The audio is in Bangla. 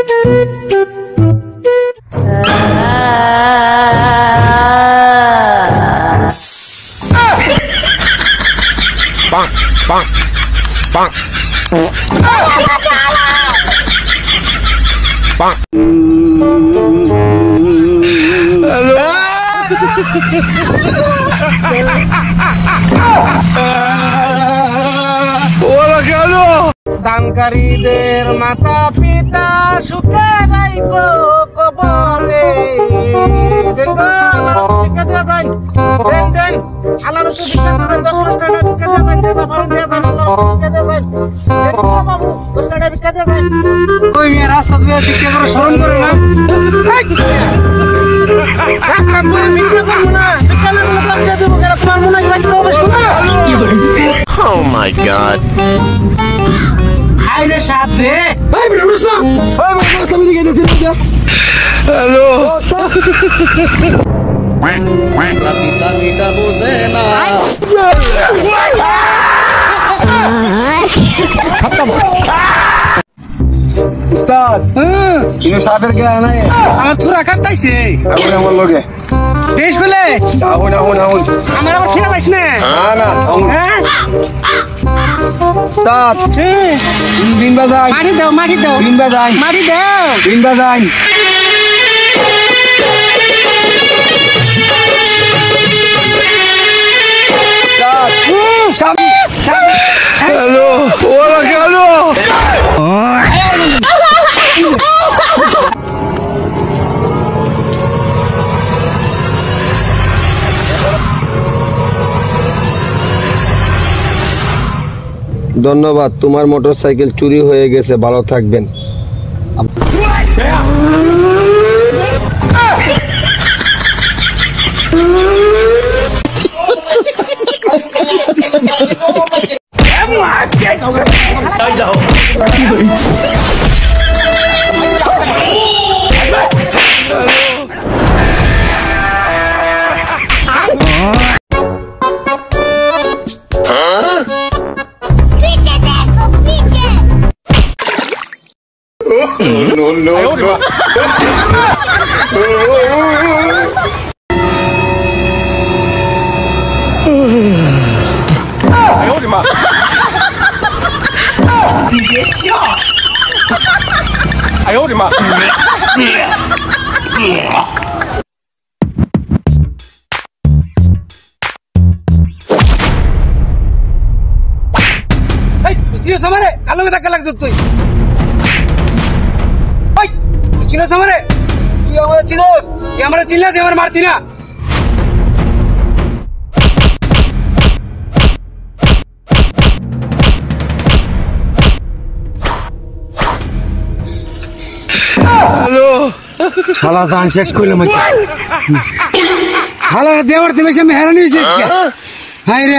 Bonk, bonk, bonk. Bonk. Hello. Hola, Carlo. দানকারীদের মাতা পিতা সুখে রাইকো কবরে দেন দেন আল্লাহর উপর বিশ্বাস দেন 10 টাকা ভিক্ষা দেন ফারুন দিয়ে দেন আল্লাহর ভিক্ষা দেন বাবু 10 টাকা ভিক্ষা দেন ওই মেয়ে রাস্তা দিয়ে ভিক্ষা করে শরণ করে না রাস্তা দিয়ে ভিক্ষা করব না ভিক্ষা না করলে 10 টাকা দেব কেন তোমার মনে হয় রাখতে হবে শোনা Oh my god আইরে সাথে ভাই ব্রুসা ভাই রাস্তা দিয়ে গিয়ে দিয়েছি না হ্যালো পিতা বোঝে না উস্তাদ ইনো সাবের কে আনা আমার থুরা কাটতাইছে এখন আমার লগে দেশ বলে আউন আমার আবার ঠিক লাইছ না না আউন উস্তাদ দিন বাজাই মাটি দাও দিন বাজাই Hello, hola, Carlo. ধন্যবাদ তোমার মোটরসাইকেল চুরি হয়ে গেছে ভালো থাকবেন No.哎呦我的妈！你别笑！哎呦我的妈！哎，你今天什么嘞？俺那个大哥那个是对。哎，你今天什么嘞？তুই আমারে চিনোস তুই আমারে চিনলে তুই আমারে মারতি না হ্যালো শালা জান শেষ কইলাম শালা দেওয়ার তুমি সে মেহরান হইছিস হাই রে